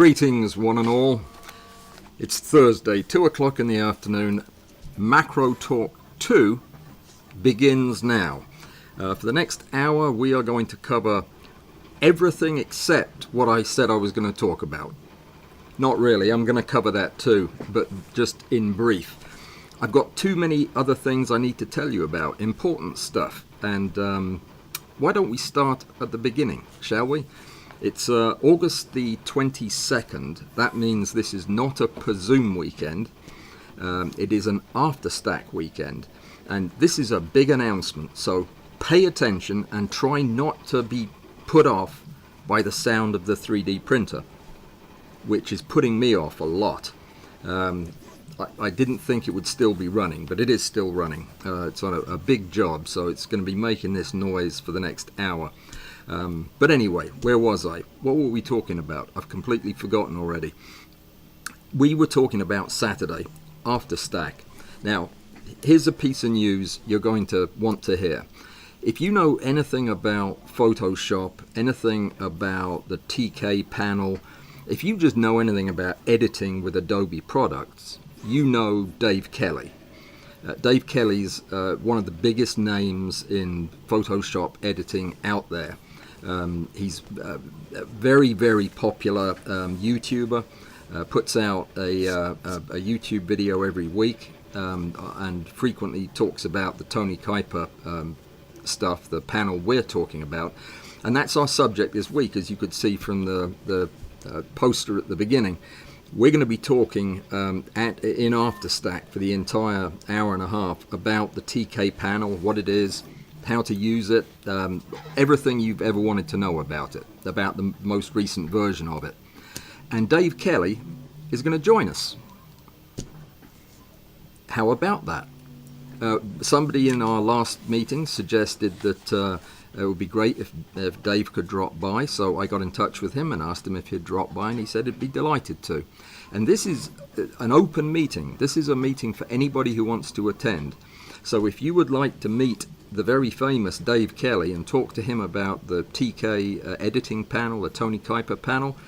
Greetings, one and all. It's Thursday, 2 o'clock in the afternoon. Macro Talk 2 begins now. For the next hour, we are going to cover everything except what I said I was going to talk about. Not really, I'm going to cover that too, but just in brief. I've got too many other things I need to tell you about, important stuff. And why don't we start at the beginning, shall we? It's August the 22nd. That means this is not a Zoom weekend. It is an After Stack weekend. And this is a big announcement, so pay attention and try not to be put off by the sound of the 3D printer, which is putting me off a lot. I didn't think it would still be running, but it is still running. It's on a big job, so it's going to be making this noise for the next hour. But anyway, where was I? What were we talking about? I've completely forgotten already. We were talking about Saturday, After Stack. Now, here's a piece of news you're going to want to hear. If you know anything about Photoshop, anything about the TK panel, if you just know anything about editing with Adobe products, you know Dave Kelly. Dave Kelly's one of the biggest names in Photoshop editing out there. He's a very, very popular YouTuber, puts out a YouTube video every week, and frequently talks about the Tony Kuiper stuff, the panel we're talking about. And that's our subject this week, as you could see from the poster at the beginning. We're going to be talking in After Stack for the entire hour and a half about the TK panel, what it is, how to use it, everything you've ever wanted to know about it, about the most recent version of it. And Dave Kelly is going to join us. How about that? Somebody in our last meeting suggested that it would be great if Dave could drop by, so I got in touch with him and asked him if he'd drop by, and he said he'd be delighted to. And this is an open meeting. This is a meeting for anybody who wants to attend. So if you would like to meet the very famous Dave Kelly and talk to him about the TK editing panel, the Tony Kuiper panel,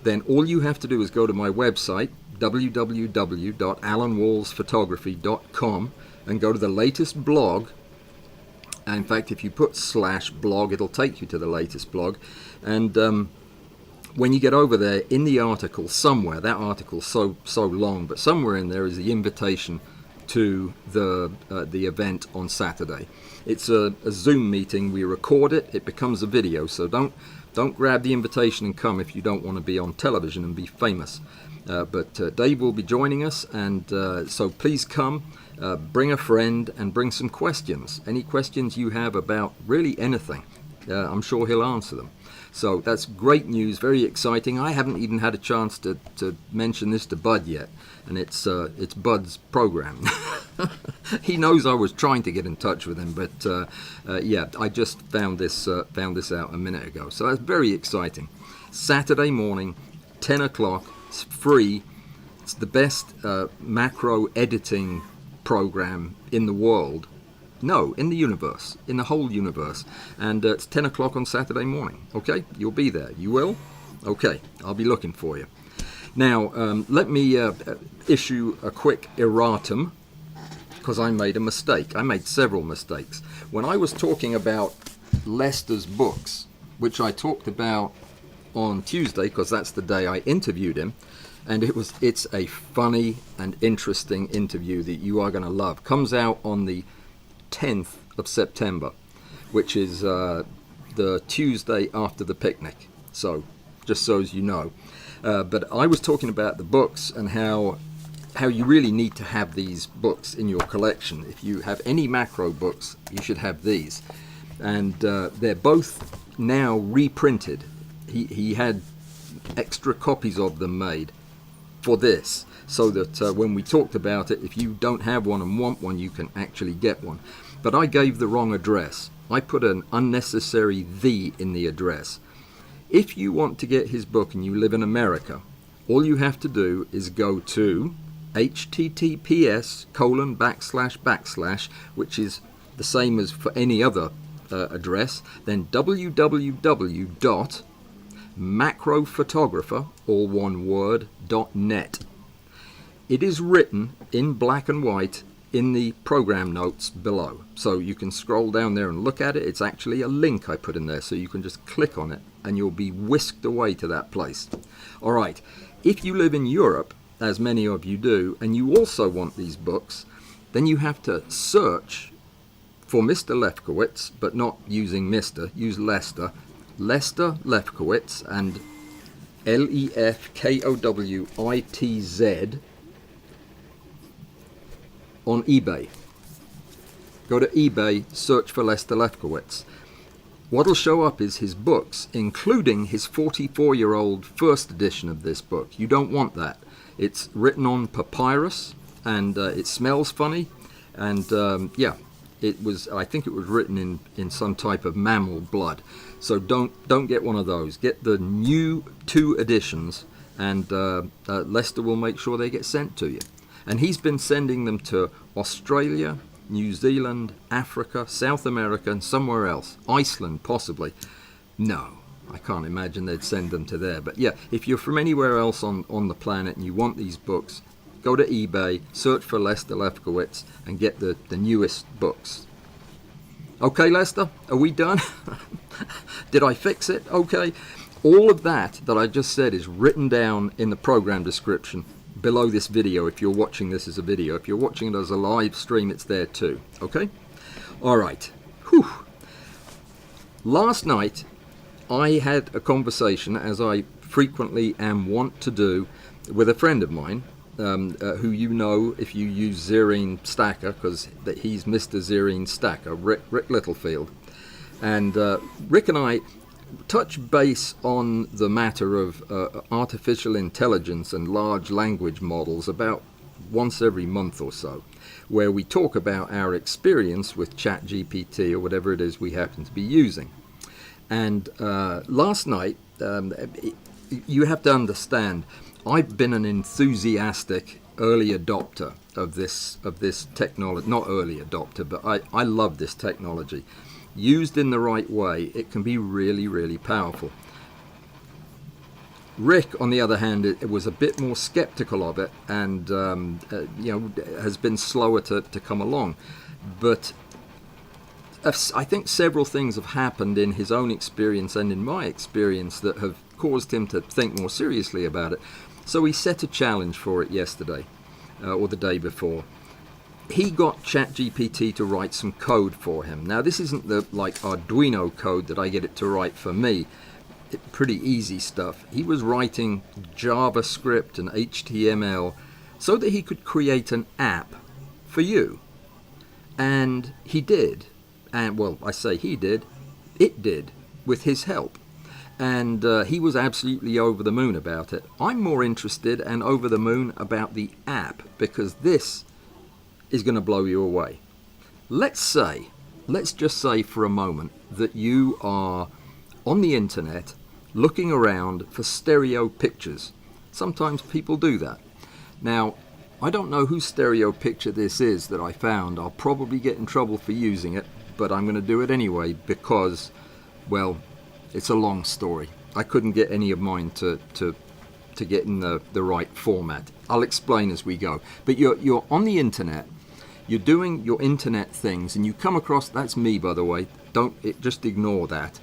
then all you have to do is go to my website, www.alanwallsphotography.com, and go to the latest blog. And in fact, if you put /blog, it'll take you to the latest blog. And when you get over there, in the article somewhere, that article's so long, but somewhere in there is the invitation to the event on Saturday. It's a Zoom meeting. We record it. It becomes a video. So don't grab the invitation and come if you don't want to be on television and be famous. But Dave will be joining us, and so please come. Bring a friend and bring some questions. Any questions you have about really anything, I'm sure he'll answer them. So that's great news, very exciting. I haven't even had a chance to mention this to Bud yet, and it's Bud's program. He knows I was trying to get in touch with him, but yeah, I just found this out a minute ago. So that's very exciting. Saturday morning, 10 o'clock. It's free. It's the best macro editing program in the world. No, in the universe, in the whole universe. And it's 10 o'clock on Saturday morning. Okay, you'll be there. You will? Okay, I'll be looking for you. Now, let me issue a quick erratum, because I made a mistake. I made several mistakes. When I was talking about Lester's books, which I talked about on Tuesday, because that's the day I interviewed him, and it's a funny and interesting interview that you are going to love. Comes out on the 10th of September, which is the Tuesday after the picnic. So, just so as you know. But I was talking about the books and how you really need to have these books in your collection. If you have any macro books, you should have these. And they're both now reprinted. He had extra copies of them made for this, so that when we talked about it, if you don't have one and want one, you can actually get one. But I gave the wrong address. I put an unnecessary "the" in the address. If you want to get his book and you live in America, all you have to do is go to https://, which is the same as for any other address, then www macrophotographer, all one word, .net. It is written in black and white in the program notes below. So you can scroll down there and look at it. It's actually a link I put in there, so you can just click on it and you'll be whisked away to that place. All right, if you live in Europe, as many of you do, and you also want these books, then you have to search for Mr. Lefkowitz, but not using Mr., use Lester Lefkowitz, and Lefkowitz on eBay. Go to eBay, search for Lester Lefkowitz. What'll show up is his books, including his 44-year-old first edition of this book. You don't want that. It's written on papyrus, and it smells funny, and yeah, it was. I think it was written in some type of mammal blood. So don't get one of those. Get the new 2 editions, and Lester will make sure they get sent to you. And he's been sending them to Australia, New Zealand, Africa, South America, and somewhere else. Iceland, possibly. No, I can't imagine they'd send them to there. But yeah, if you're from anywhere else on the planet and you want these books, go to eBay, search for Lester Lefkowitz, and get the newest books. Okay, Lester, are we done? Did I fix it? Okay. All of that I just said is written down in the program description below this video. If you're watching this as a video, if you're watching it as a live stream, it's there too. Okay? All right. Whew. Last night, I had a conversation, as I frequently am wont to do, with a friend of mine, who you know if you use Zerene Stacker, because he's Mr. Zerene Stacker, Rick Littlefield. And Rick and I touch base on the matter of artificial intelligence and large language models about once every month or so, where we talk about our experience with ChatGPT or whatever it is we happen to be using. And last night, you have to understand, I've been an enthusiastic early adopter of this technology. Not early adopter, but I love this technology. Used in the right way, it can be really, really powerful. Rick, on the other hand, it was a bit more skeptical of it, and has been slower to come along. But I think several things have happened in his own experience and in my experience that have caused him to think more seriously about it. So he set a challenge for it yesterday, or the day before. He got ChatGPT to write some code for him. Now, this isn't the like Arduino code that I get it to write for me. Pretty easy stuff. He was writing JavaScript and HTML so that he could create an app for you. And he did. And, well, I say he did. It did, with his help. And he was absolutely over the moon about it. I'm more interested and over the moon about the app, because this is going to blow you away. Let's just say for a moment that you are on the internet looking around for stereo pictures. Sometimes people do that. Now, I don't know whose stereo picture this is that I found. I'll probably get in trouble for using it, but I'm going to do it anyway because, well, it's a long story. I couldn't get any of mine to get in the right format. I'll explain as we go. But you're on the internet. You're doing your internet things, and you come across, that's me by the way, just ignore that.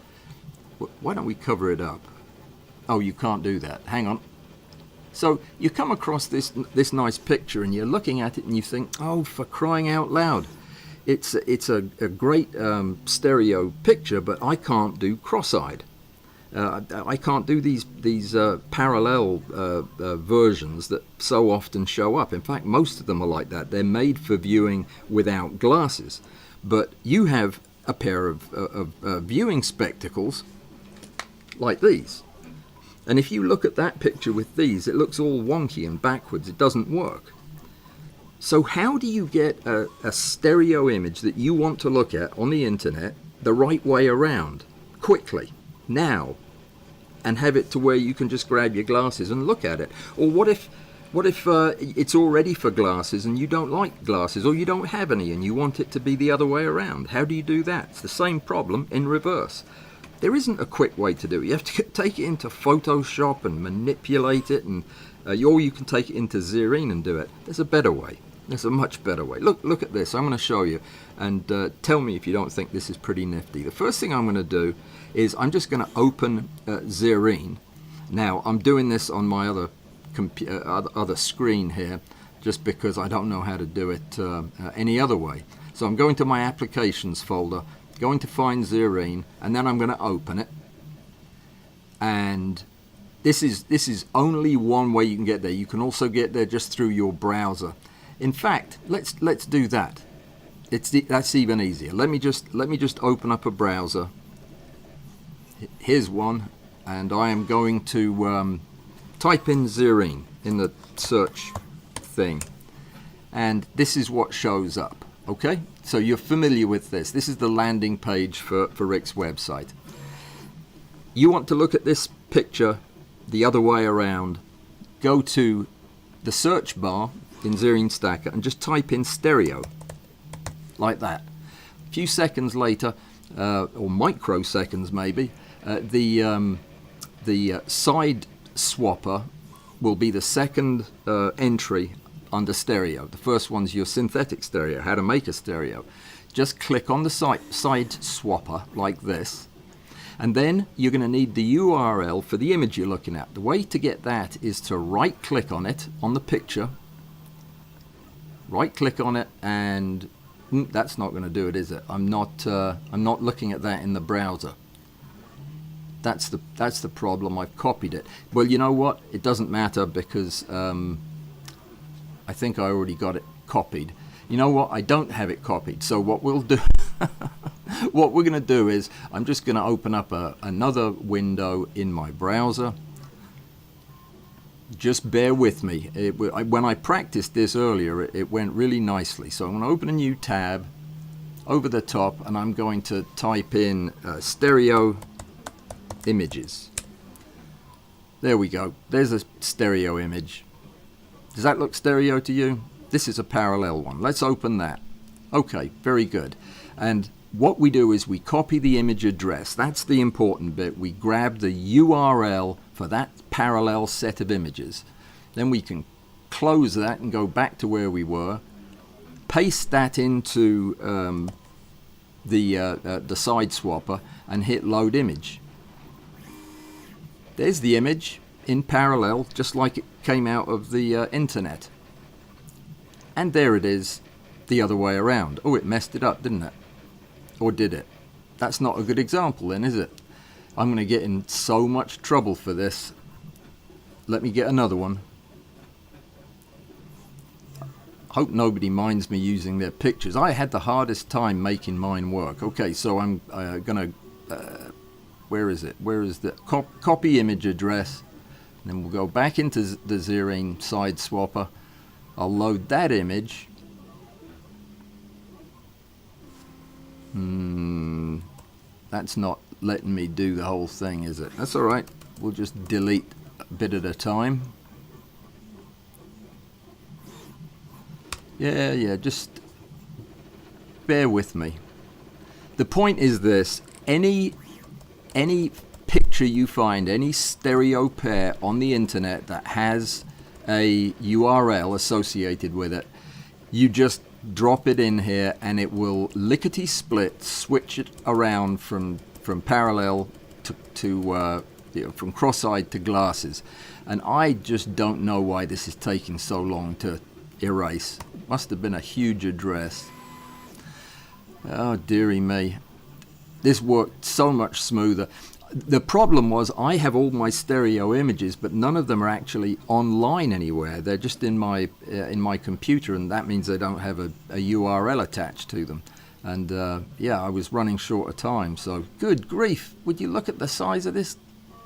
Why don't we cover it up? Oh, you can't do that, hang on. So you come across this nice picture, and you're looking at it and you think, oh, for crying out loud, it's a great stereo picture, but I can't do cross-eyed. I can't do these parallel versions that so often show up. In fact, most of them are like that. They're made for viewing without glasses. But you have a pair of viewing spectacles like these. And if you look at that picture with these, it looks all wonky and backwards. It doesn't work. So how do you get a stereo image that you want to look at on the internet the right way around, quickly, now, and have it to where you can just grab your glasses and look at it? Or what if it's already for glasses and you don't like glasses, or you don't have any and you want it to be the other way around? How do you do that? It's the same problem in reverse. there isn't a quick way to do it. You have to take it into Photoshop and manipulate it, and or you can take it into Zerene and do it. There's a better way. There's a much better way. Look at this. I'm going to show you, and tell me if you don't think this is pretty nifty. The first thing I'm going to do is I'm just going to open Zerene. Now I'm doing this on my other screen here, just because I don't know how to do it any other way. So I'm going to my applications folder, going to find Zerene, and then I'm going to open it. And this is only one way you can get there. You can also get there just through your browser. In fact, let's do that. That's even easier. Let me just open up a browser. Here's one, and I am going to type in Zerene in the search thing, and this is what shows up. Okay, so you're familiar with this. This is the landing page for Rick's website. You want to look at this picture the other way around. Go to the search bar in Zerene Stacker and just type in stereo, like that. A few seconds later, or microseconds maybe, the side swapper will be the second entry under stereo. The first one's your synthetic stereo, how to make a stereo. Just click on the side swapper like this, and then you're going to need the URL for the image you're looking at. The way to get that is to right click on it, on the picture, right click on it, and that's not going to do it, is it? I'm not looking at that in the browser. That's the problem. I've copied it. Well, you know what? It doesn't matter, because I think I already got it copied. You know what? I don't have it copied. So what we'll do, what we're going to do is I'm just going to open up another window in my browser. Just bear with me. When I practiced this earlier, it went really nicely. So I'm going to open a new tab over the top, and I'm going to type in stereo images. There we go. There's a stereo image. Does that look stereo to you? This is a parallel one. Let's open that. Okay, very good. And what we do is we copy the image address. That's the important bit. We grab the URL for that parallel set of images. Then we can close that and go back to where we were. Paste that into the side swapper and hit load image. There's the image in parallel, just like it came out of the internet. And there it is the other way around. Oh, it messed it up, didn't it? Or did it? That's not a good example then, is it? I'm going to get in so much trouble for this. Let me get another one. Hope nobody minds me using their pictures. I had the hardest time making mine work. Okay, so I'm going to... where is it? Where is the copy image address? And then we'll go back into the Zerene Side Swapper. I'll load that image. That's not letting me do the whole thing, is it? That's all right. We'll just delete a bit at a time. Yeah, just bear with me. The point is this: any picture you find, any stereo pair on the internet that has a URL associated with it, you just drop it in here and it will lickety split switch it around from parallel to from cross-eyed to glasses. And I just don't know why this is taking so long to erase. Must have been a huge address. Oh dearie me, this worked so much smoother. The problem was I have all my stereo images, but none of them are actually online anywhere. They're just in my computer, and that means they don't have a URL attached to them. And yeah, I was running short of time. So good grief! Would you look at the size of this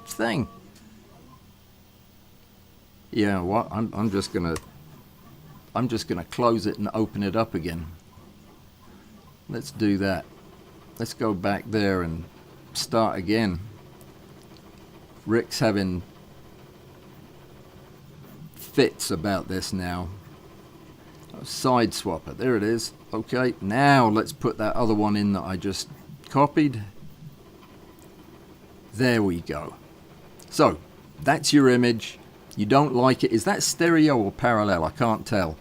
thing? Yeah, what? I'm just gonna close it and open it up again. Let's do that. Let's go back there and start again. Rick's having fits about this now. Side swapper, there it is. Okay, now let's put that other one in that I just copied. There we go. So that's your image. You don't like it. Is that stereo or parallel? I can't tell.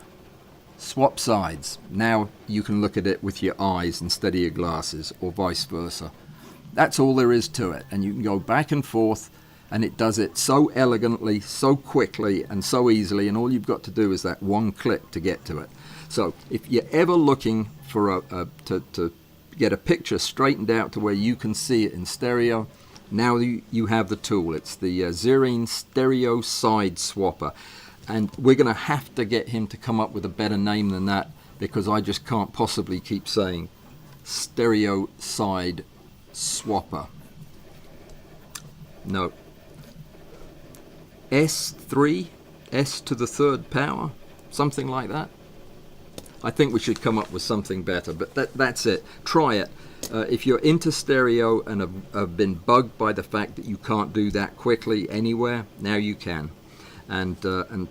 Swap sides. Now you can look at it with your eyes instead of your glasses, or vice versa. That's all there is to it. And you can go back and forth, and it does it so elegantly, so quickly, and so easily, and all you've got to do is that one click to get to it. So if you're ever looking for to get a picture straightened out to where you can see it in stereo, now you have the tool. It's the Zerene Side Swapper. And we're going to have to get him to come up with a better name than that, because I just can't possibly keep saying Stereo Side Swapper. No. S3, S to the third power, something like that. I think we should come up with something better, but that's it. Try it. If you're into stereo and have been bugged by the fact that you can't do that quickly anywhere, now you can. And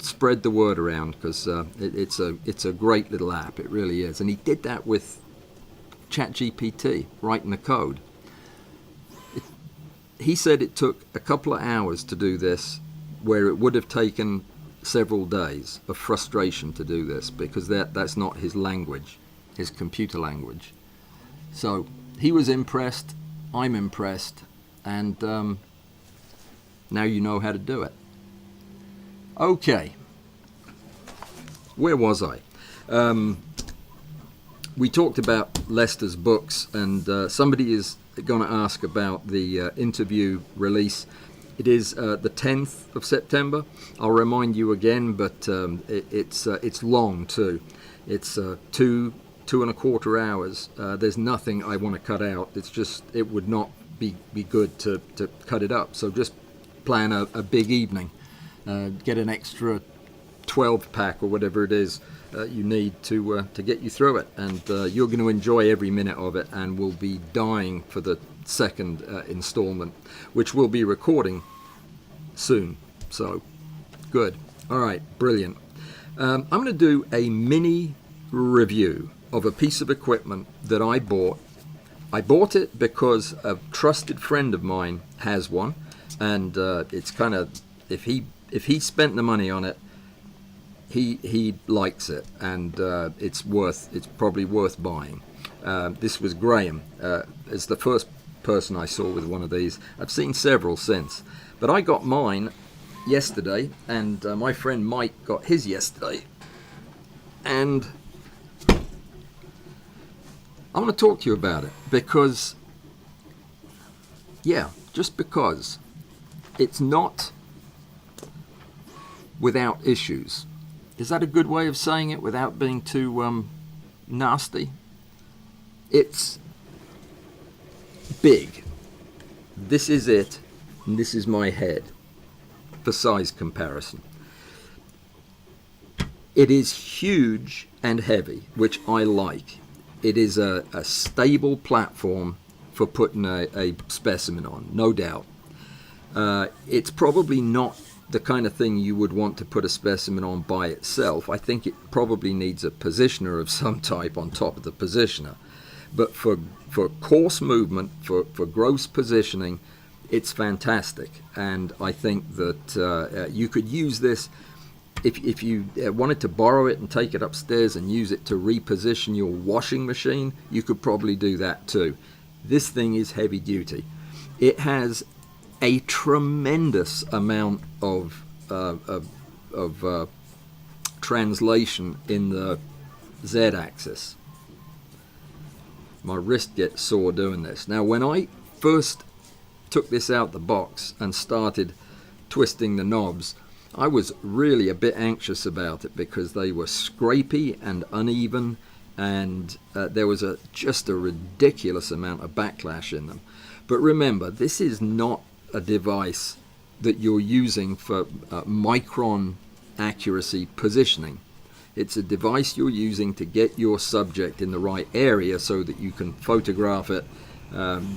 spread the word around, because it's a great little app. It really is. And he did that with ChatGPT, writing the code. He said it took a couple of hours to do this, where it would have taken several days of frustration to do this, because that's not his language, his computer language. So he was impressed, I'm impressed, and now you know how to do it. Okay, where was I? We talked about Lester's books, and somebody is going to ask about the interview release. It is the 10th of September. I'll remind you again, but it's long too. It's 2.25 hours. There's nothing I want to cut out. It's just, it would not be good to cut it up. So just plan a big evening. Get an extra 12-pack or whatever it is you need to get you through it, and you're going to enjoy every minute of it, and will be dying for the second installment, which we'll be recording soon. So good. All right, brilliant. I'm going to do a mini review of a piece of equipment that I bought. I bought it because a trusted friend of mine has one, and it's kind of, if he spent the money on it, he likes it, and it's probably worth buying. This was Graham. It's the first person I saw with one of these. I've seen several since, but I got mine yesterday, and my friend Mike got his yesterday, and I want to talk to you about it because, just because it's not without issues. Is that a good way of saying it without being too nasty? It's big. This is it, and this is my head for size comparison. It is huge and heavy, which I like. It is a stable platform for putting a specimen on, no doubt. It's probably not the kind of thing you would want to put a specimen on by itself. I think it probably needs a positioner of some type on top of the positioner. But for coarse movement, for gross positioning, it's fantastic. And I think that you could use this if you wanted to borrow it and take it upstairs and use it to reposition your washing machine. You could probably do that too. This thing is heavy duty. It has a tremendous amount of translation in the Z-axis. My wrist gets sore doing this. Now, when I first took this out the box and started twisting the knobs, I was really a bit anxious about it because they were scrapey and uneven, and there was just a ridiculous amount of backlash in them. But remember, this is not a device that you're using for micron accuracy positioning. It's a device you're using to get your subject in the right area so that you can photograph it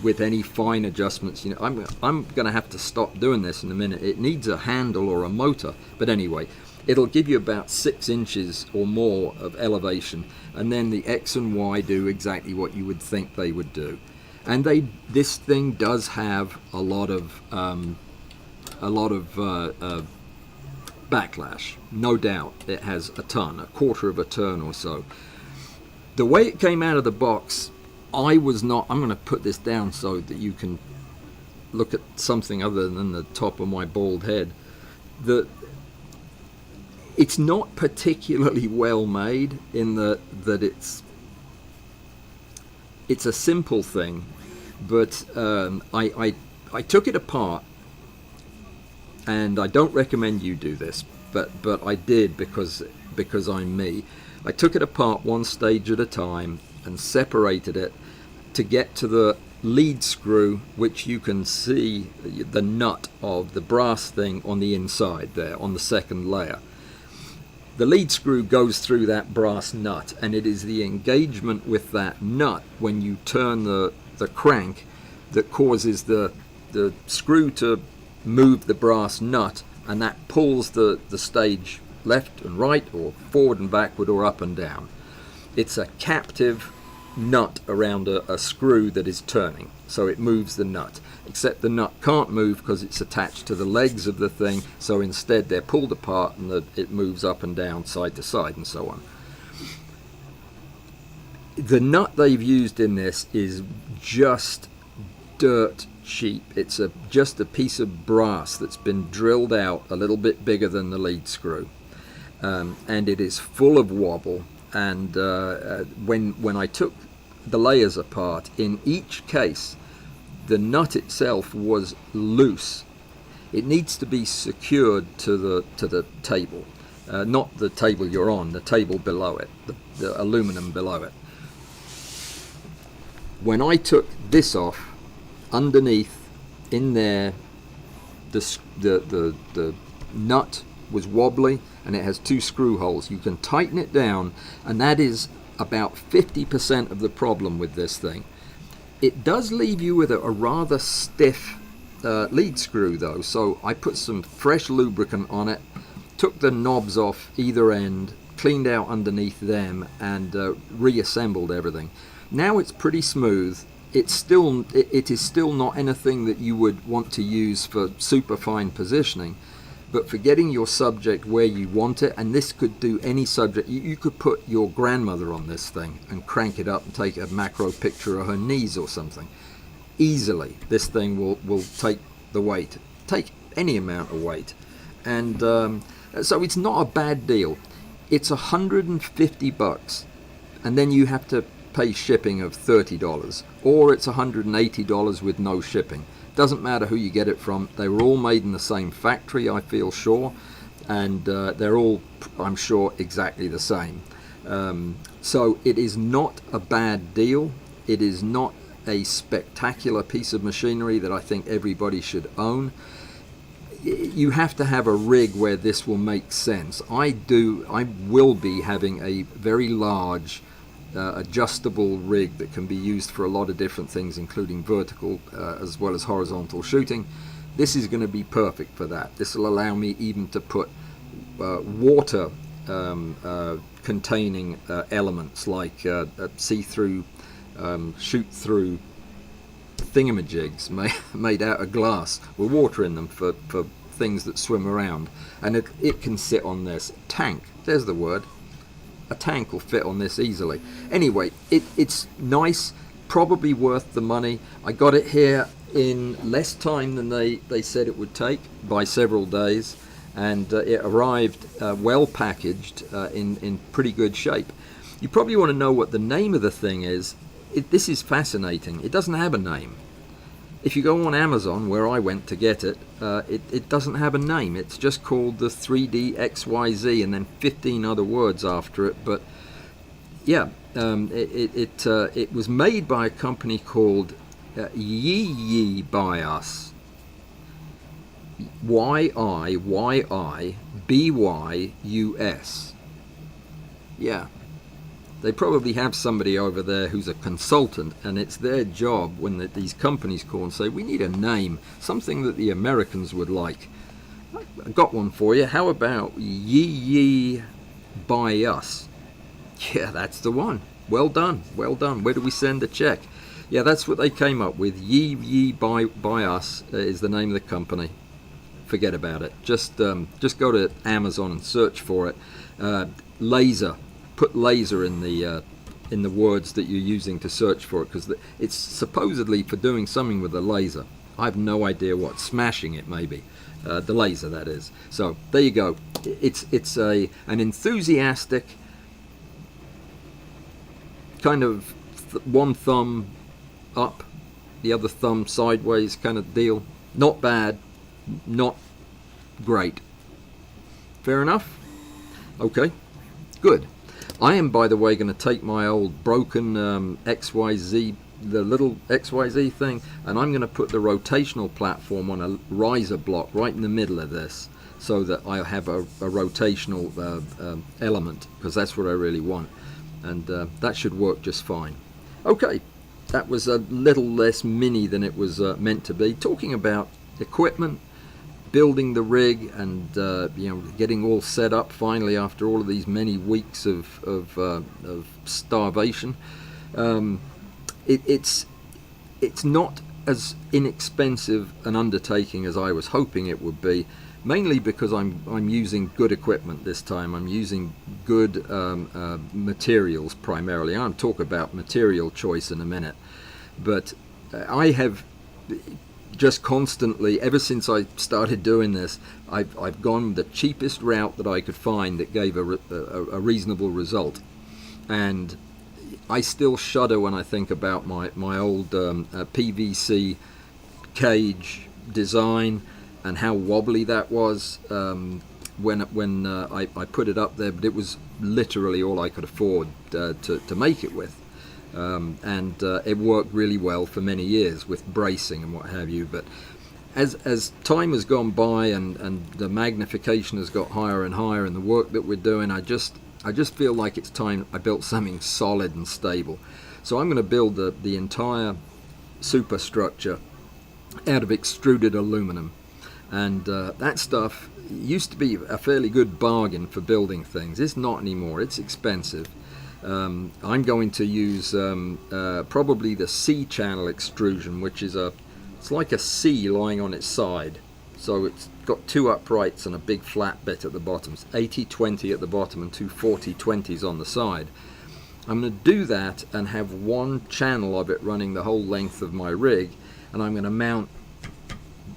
with any fine adjustments. You know, I'm going to have to stop doing this in a minute. It needs a handle or a motor, but anyway, it'll give you about 6 inches or more of elevation, and then the X and Y do exactly what you would think they would do. And this thing does have a lot of backlash, no doubt. It has a quarter of a ton or so. The way it came out of the box, I'm going to put this down so that you can look at something other than the top of my bald head. It's not particularly well made in that it's a simple thing, but I took it apart, and I don't recommend you do this, but I did because I'm me. I took it apart one stage at a time and separated it to get to the lead screw, which you can see the nut of the brass thing on the inside there on the second layer. The lead screw goes through that brass nut, and it is the engagement with that nut when you turn the crank that causes the screw to move the brass nut, and that pulls the stage left and right, or forward and backward, or up and down. It's a captive nut around a screw that is turning, so it moves the nut, except the nut can't move because it's attached to the legs of the thing, so instead they're pulled apart and it moves up and down, side to side, and so on. The nut they've used in this is just dirt cheap. It's just a piece of brass that's been drilled out a little bit bigger than the lead screw, and it is full of wobble. And when I took the layers apart, in each case the nut itself was loose. It needs to be secured to the table, not the table you're on, the table below it, the aluminum below it. When I took this off, underneath in there, the nut was wobbly, and it has 2 screw holes. You can tighten it down, and that is about 50% of the problem with this thing. It does leave you with a rather stiff lead screw though, so I put some fresh lubricant on it, took the knobs off either end, cleaned out underneath them, and reassembled everything. Now it's pretty smooth. It is still not anything that you would want to use for super fine positioning, but for getting your subject where you want it, and this could do any subject. You could put your grandmother on this thing and crank it up and take a macro picture of her knees or something. Easily, this thing will take the weight, take any amount of weight. And so it's not a bad deal. It's $150, and then you have to pay shipping of $30, or it's $180 with no shipping. Doesn't matter who you get it from. They were all made in the same factory, I feel sure, and they're all, I'm sure, exactly the same. So it is not a bad deal. It is not a spectacular piece of machinery that I think everybody should own. You have to have a rig where this will make sense. I will be having a very large adjustable rig that can be used for a lot of different things, including vertical as well as horizontal shooting. This is going to be perfect for that. This will allow me even to put water containing elements like see-through, shoot-through thingamajigs made out of glass with water in them for things that swim around, and it can sit on this tank. There's the word. A tank will fit on this easily. Anyway, it's nice, probably worth the money. I got it here in less time than they said it would take, by several days, and it arrived well packaged in pretty good shape. You probably want to know what the name of the thing is. This is fascinating. It doesn't have a name. If you go on Amazon, where I went to get it, it doesn't have a name. It's just called the 3D XYZ and then 15 other words after it. But yeah, it was made by a company called Yi by Us. YIYIBYUS. Yeah. They probably have somebody over there who's a consultant, and it's their job when these companies call and say, we need a name, something that the Americans would like. I got one for you. How about Yi by Us? Yeah, that's the one. Well done, well done. Where do we send the check? Yeah, that's what they came up with. Ye by us is the name of the company. Forget about it. Just go to Amazon and search for it. Laser. Put laser in the words that you're using to search for it, because it's supposedly for doing something with a laser. I have no idea what. Smashing it, maybe. The laser, that is. So there you go. It's an enthusiastic kind of one thumb up, the other thumb sideways kind of deal. Not bad, not great. Fair enough? Okay, good. I am, by the way, going to take my old broken XYZ, the little XYZ thing, and I'm going to put the rotational platform on a riser block right in the middle of this, so that I have a rotational element, because that's what I really want. And that should work just fine. Okay, that was a little less mini than it was meant to be. Talking about equipment, building the rig, and getting all set up finally after all of these many weeks of starvation. It's not as inexpensive an undertaking as I was hoping it would be, mainly because I'm using good equipment this time. I'm using good materials primarily. I'll talk about material choice in a minute, but I have just constantly, ever since I started doing this, I've gone the cheapest route that I could find that gave a reasonable result. And I still shudder when I think about my old PVC cage design and how wobbly that was when I put it up there. But it was literally all I could afford to make it with. And it worked really well for many years with bracing and what have you. But as time has gone by and the magnification has got higher and higher in the work that we're doing, I just feel like it's time I built something solid and stable. So I'm going to build the entire superstructure out of extruded aluminum. And that stuff used to be a fairly good bargain for building things. It's not anymore. It's expensive. I'm going to use probably the C-channel extrusion, which is it's like a C lying on its side. So it's got two uprights and a big flat bit at the bottom. It's 80-20 at the bottom and two 40-20s on the side. I'm going to do that and have one channel of it running the whole length of my rig, and I'm going to mount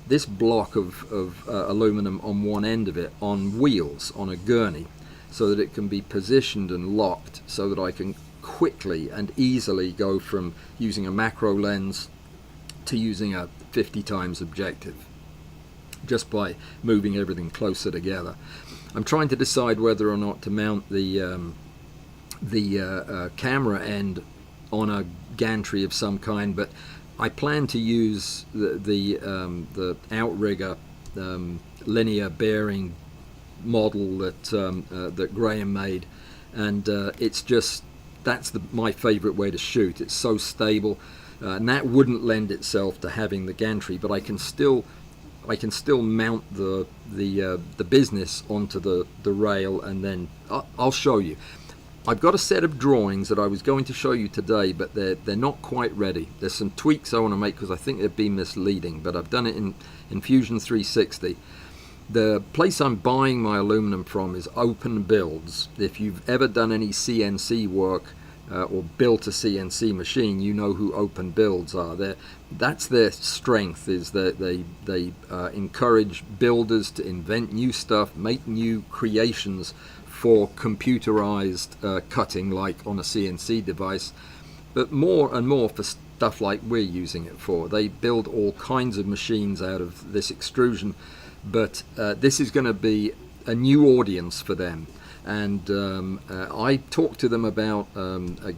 this block of aluminum on one end of it on wheels, on a gurney, so that it can be positioned and locked, so that I can quickly and easily go from using a macro lens to using a 50 times objective, just by moving everything closer together. I'm trying to decide whether or not to mount the camera end on a gantry of some kind, but I plan to use the outrigger linear bearing model that Graham made, and that's my favorite way to shoot. It's so stable, and that wouldn't lend itself to having the gantry, but I can still mount the business onto the rail, and then I'll show you. I've got a set of drawings that I was going to show you today, but they're not quite ready. There's some tweaks I want to make because I think they'd be misleading, but I've done it in Fusion 360. The place I'm buying my aluminum from is Open Builds. If you've ever done any CNC work or built a CNC machine, you know who Open Builds are. That's their strength, is that they encourage builders to invent new stuff, make new creations for computerized cutting, like on a CNC device, but more and more for stuff like we're using it for. They build all kinds of machines out of this extrusion, but this is going to be a new audience for them. And I talked to them about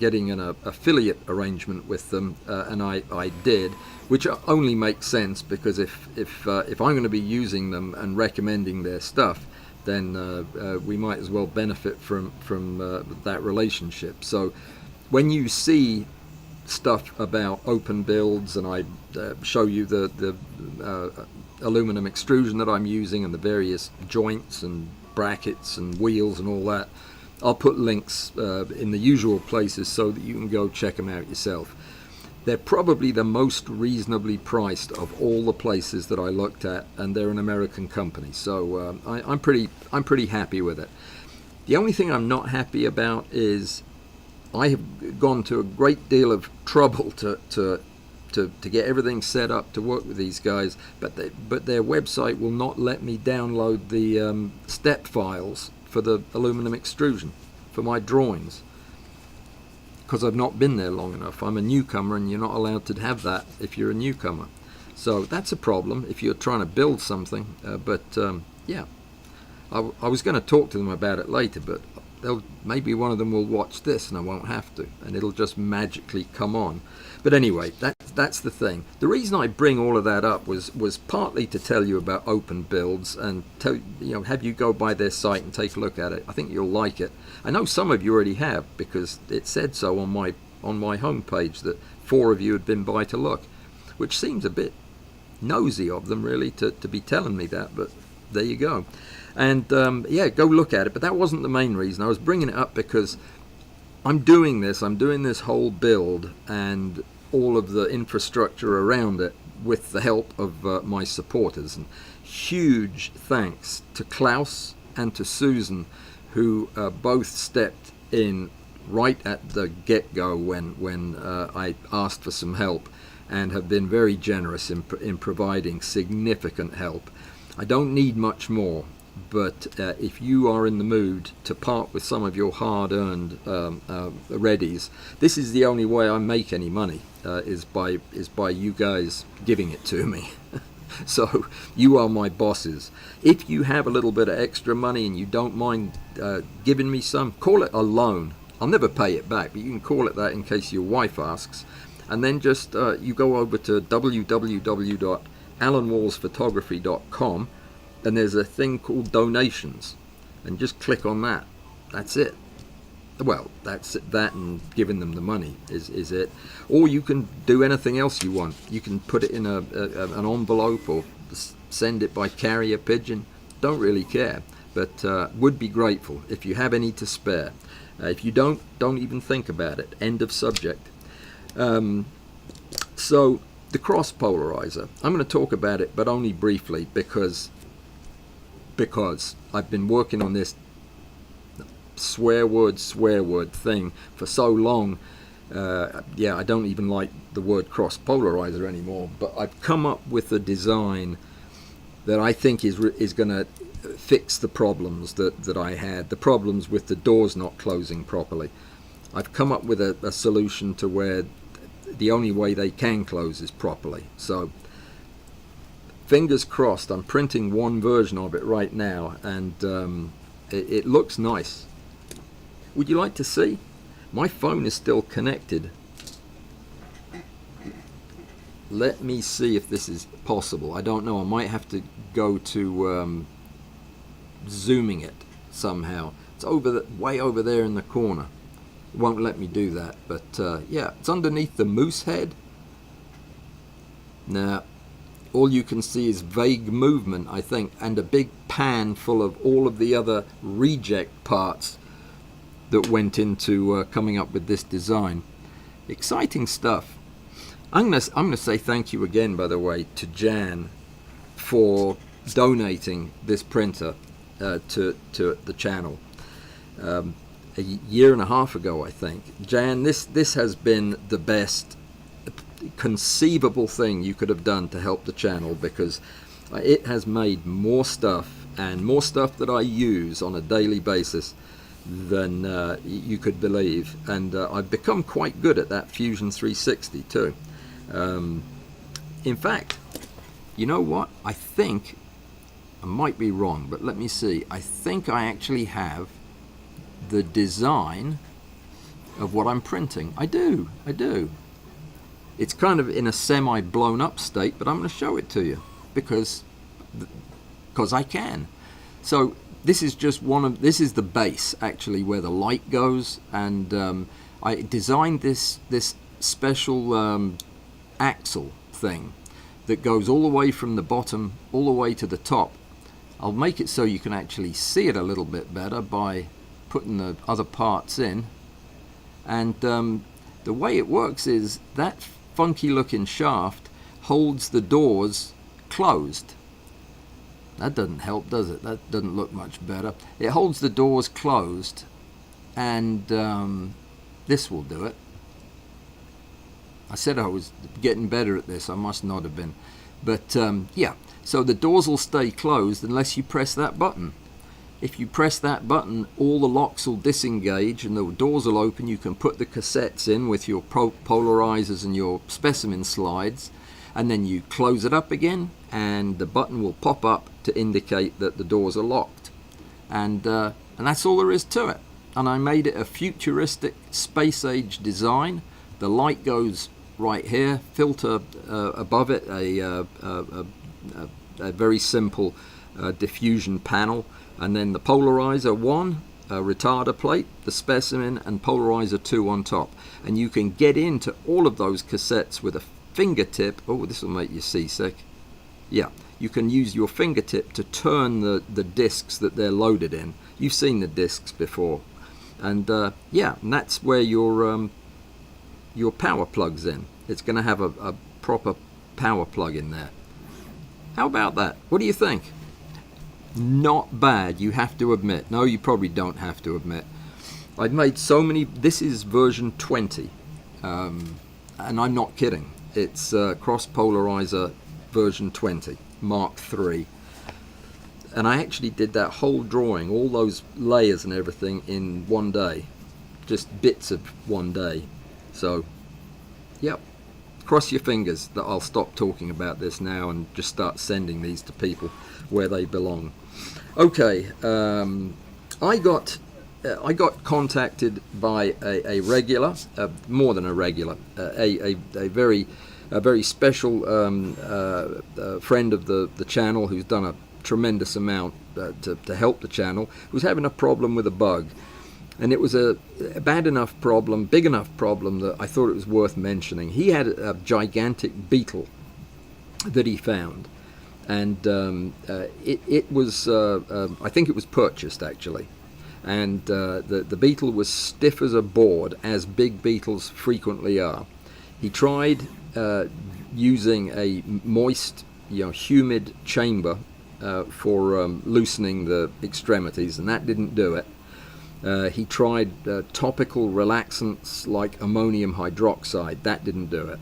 getting an affiliate arrangement with them, and I did, which only makes sense because if I'm going to be using them and recommending their stuff, then we might as well benefit from that relationship. So when you see stuff about Open Builds, and I show you the aluminum extrusion that I'm using and the various joints and brackets and wheels and all that, I'll put links in the usual places so that you can go check them out yourself. They're probably the most reasonably priced of all the places that I looked at, and they're an American company, so I'm pretty happy with it. The only thing I'm not happy about is I have gone to a great deal of trouble to get everything set up to work with these guys, but their website will not let me download the step files for the aluminum extrusion for my drawings, because I've not been there long enough. I'm a newcomer, and you're not allowed to have that if you're a newcomer. So that's a problem if you're trying to build something. Yeah, I was going to talk to them about it later, but maybe one of them will watch this and I won't have to, and it'll just magically come on. But anyway, that's the thing. The reason I bring all of that up was partly to tell you about open builds and have you go by their site and take a look at it. I think you'll like it. I know some of you already have, because it said so on my homepage that 4 of you had been by to look, which seems a bit nosy of them really to be telling me that, but there you go. And yeah, go look at it. But that wasn't the main reason. I was bringing it up because I'm doing this whole build and all of the infrastructure around it with the help of my supporters. And huge thanks to Klaus and to Susan, who both stepped in right at the get-go when I asked for some help, and have been very generous in providing significant help. I don't need much more, but if you are in the mood to part with some of your hard-earned readies, this is the only way I make any money, is by you guys giving it to me. So you are my bosses. If you have a little bit of extra money and you don't mind giving me some, call it a loan. I'll never pay it back, but you can call it that in case your wife asks. And then just you go over to www.alanwallsphotography.com, and there's a thing called donations, and just click on that. That's it. Well, that's it. That and giving them the money is it. Or you can do anything else you want. You can put it in an envelope or send it by carrier pigeon. Don't really care, but would be grateful if you have any to spare. If you don't even think about it. End of subject. So the cross polarizer, I'm going to talk about it, but only briefly, because I've been working on this swear word thing for so long. Yeah, I don't even like the word cross polarizer anymore, but I've come up with a design that I think is going to fix the problems that I had, the problems with the doors not closing properly. I've come up with a solution to where the only way they can close is properly. So fingers crossed. I'm printing one version of it right now, and it looks nice. Would you like to see? My phone is still connected. Let me see if this is possible. I don't know. I might have to go to zooming it somehow. It's way over there in the corner. It won't let me do that. But yeah, it's underneath the moose head. Now, all you can see is vague movement, I think, and a big pan full of all of the other reject parts that went into coming up with this design. Exciting stuff. I'm gonna say thank you again, by the way, to Jan for donating this printer to the channel a year and a half ago, I think. Jan, this has been the best conceivable thing you could have done to help the channel, because it has made more stuff, and more stuff that I use on a daily basis than you could believe, and I've become quite good at that Fusion 360 too. In fact, you know what, I think I might be wrong, but let me see. I think I actually have the design of what I'm printing. I do. It's kind of in a semi blown up state, but I'm going to show it to you because I can. So this is just this is the base actually where the light goes, and I designed this special axle thing that goes all the way from the bottom all the way to the top. I'll make it so you can actually see it a little bit better by putting the other parts in, and the way it works is that funky looking shaft holds the doors closed. That doesn't help, does it? That doesn't look much better. It holds the doors closed, and this will do it. I said I was getting better at this. I must not have been. But yeah, so the doors will stay closed unless you press that button. If you press that button, all the locks will disengage and the doors will open. You can put the cassettes in with your polarizers and your specimen slides, and then you close it up again, and the button will pop up to indicate that the doors are locked. And that's all there is to it. And I made it a futuristic space-age design. The light goes right here, filter above it, a very simple diffusion panel, and then the polarizer 1, a retarder plate, the specimen, and polarizer 2 on top. And you can get into all of those cassettes with a fingertip. Oh, this will make you seasick. Yeah, you can use your fingertip to turn the discs that they're loaded in. You've seen the discs before. And yeah, and that's where your power plugs in. It's going to have a proper power plug in there. How about that? What do you think? Not bad, you have to admit. No, you probably don't have to admit. I've made so many. This is version 20, and I'm not kidding. It's cross polarizer version 20, Mark III. And I actually did that whole drawing, all those layers and everything, in one day. Just bits of one day. So, yep. Cross your fingers that I'll stop talking about this now and just start sending these to people where they belong. Okay, I got contacted by a regular, more than a regular, a very special friend of the channel who's done a tremendous amount to help the channel, who's having a problem with a bug. And it was a bad enough problem, big enough problem, that I thought it was worth mentioning. He had a gigantic beetle that he found. And it was, I think it was purchased actually. And the beetle was stiff as a board, as big beetles frequently are. He tried using a moist, humid chamber for loosening the extremities, and that didn't do it. He tried topical relaxants like ammonium hydroxide. That didn't do it.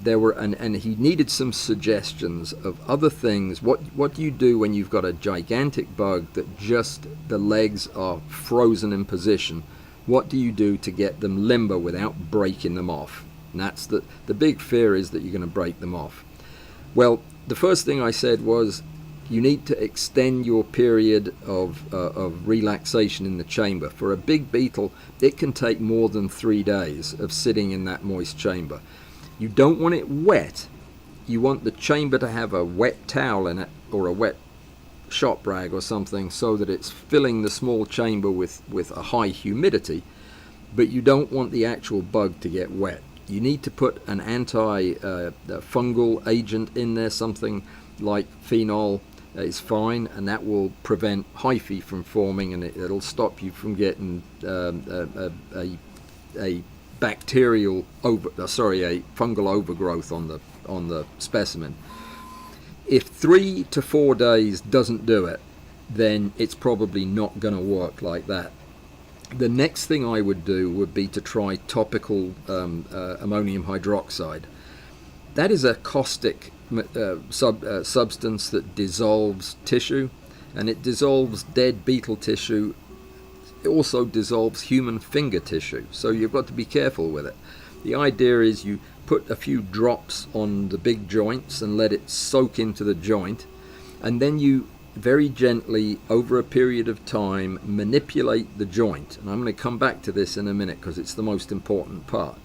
There were, and he needed some suggestions of other things. What do you do when you've got a gigantic bug that just the legs are frozen in position? What do you do to get them limber without breaking them off? And that's the big fear, is that you're going to break them off. Well, the first thing I said was, you need to extend your period of relaxation in the chamber. For a big beetle, it can take more than 3 days of sitting in that moist chamber. You don't want it wet. You want the chamber to have a wet towel in it, or a wet shop rag or something, so that it's filling the small chamber with a high humidity, but you don't want the actual bug to get wet. You need to put an anti-fungal agent in there, something like phenol is fine, and that will prevent hyphae from forming, and it'll stop you from getting a fungal overgrowth on the specimen. If 3 to 4 days doesn't do it, then it's probably not going to work like that. The next thing I would do would be to try topical ammonium hydroxide. That is a caustic substance that dissolves tissue, and it dissolves dead beetle tissue. It also dissolves human finger tissue, so you've got to be careful with it. The idea is you put a few drops on the big joints and let it soak into the joint, and then you very gently, over a period of time, manipulate the joint. And I'm going to come back to this in a minute because it's the most important part.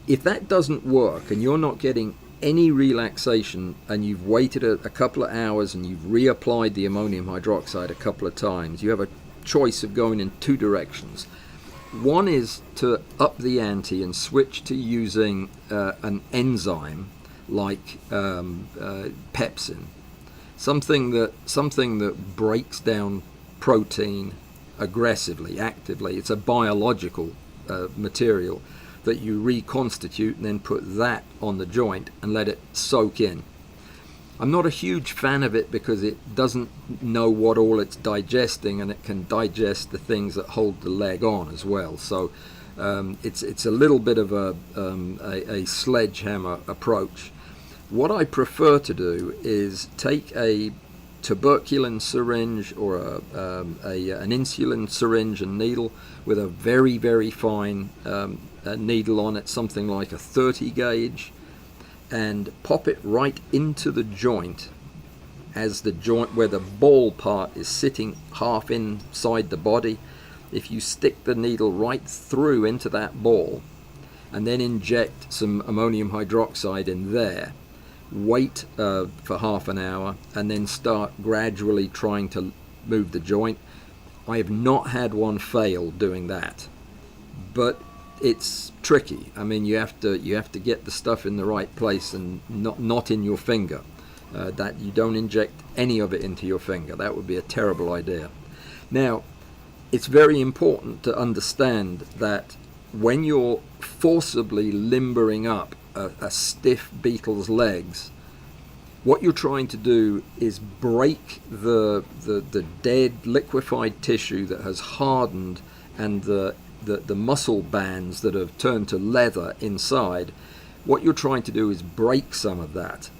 If that doesn't work and you're not getting any relaxation, and you've waited a couple of hours and you've reapplied the ammonium hydroxide a couple of times, you have a choice of going in 2 directions. One is to up the ante and switch to using an enzyme like pepsin, something that breaks down protein aggressively, actively. It's a biological material that you reconstitute and then put that on the joint and let it soak in. I'm not a huge fan of it because it doesn't know what all it's digesting, and it can digest the things that hold the leg on as well. So it's a little bit of a sledgehammer approach. What I prefer to do is take a tuberculin syringe or an insulin syringe and needle with a very, very fine needle on it, something like a 30 gauge, and pop it right into the joint, as the joint where the ball part is sitting half inside the body. If you stick the needle right through into that ball and then inject some ammonium hydroxide in there, wait for half an hour, and then start gradually trying to move the joint. I have not had one fail doing that, but it's tricky. I mean, you have to get the stuff in the right place and not in your finger. That you don't inject any of it into your finger. That would be a terrible idea. Now, it's very important to understand that when you're forcibly limbering up a stiff beetle's legs, what you're trying to do is break the dead liquefied tissue that has hardened, and the muscle bands that have turned to leather inside. What you're trying to do is break some of that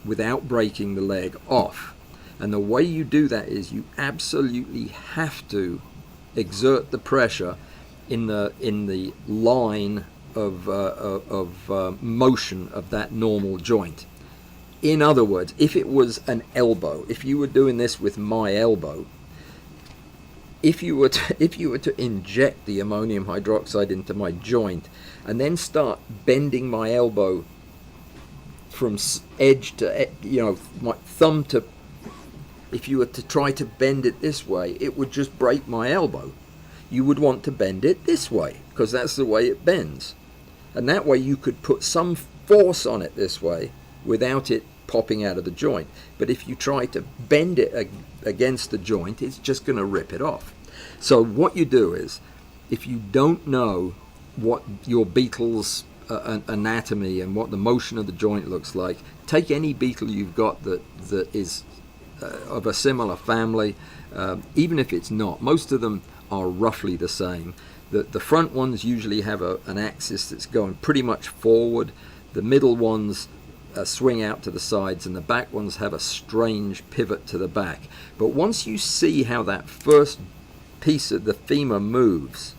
without breaking the leg off. And the way you do that is you absolutely have to exert the pressure in the line of motion of that normal joint. In other words, if it was an elbow, if you were doing this with my elbow, if you were to inject the ammonium hydroxide into my joint and then start bending my elbow from edge to my thumb to, if you were to try to bend it this way, it would just break my elbow. You would want to bend it this way because that's the way it bends, and that way you could put some force on it this way without it popping out of the joint. But if you try to bend it against the joint, it's just going to rip it off. So what you do is, if you don't know what your beetle's anatomy and what the motion of the joint looks like, take any beetle you've got that is of a similar family, even if it's not. Most of them are roughly the same. The front ones usually have an axis that's going pretty much forward. The middle ones swing out to the sides, and the back ones have a strange pivot to the back. But once you see how that first piece of the femur moves,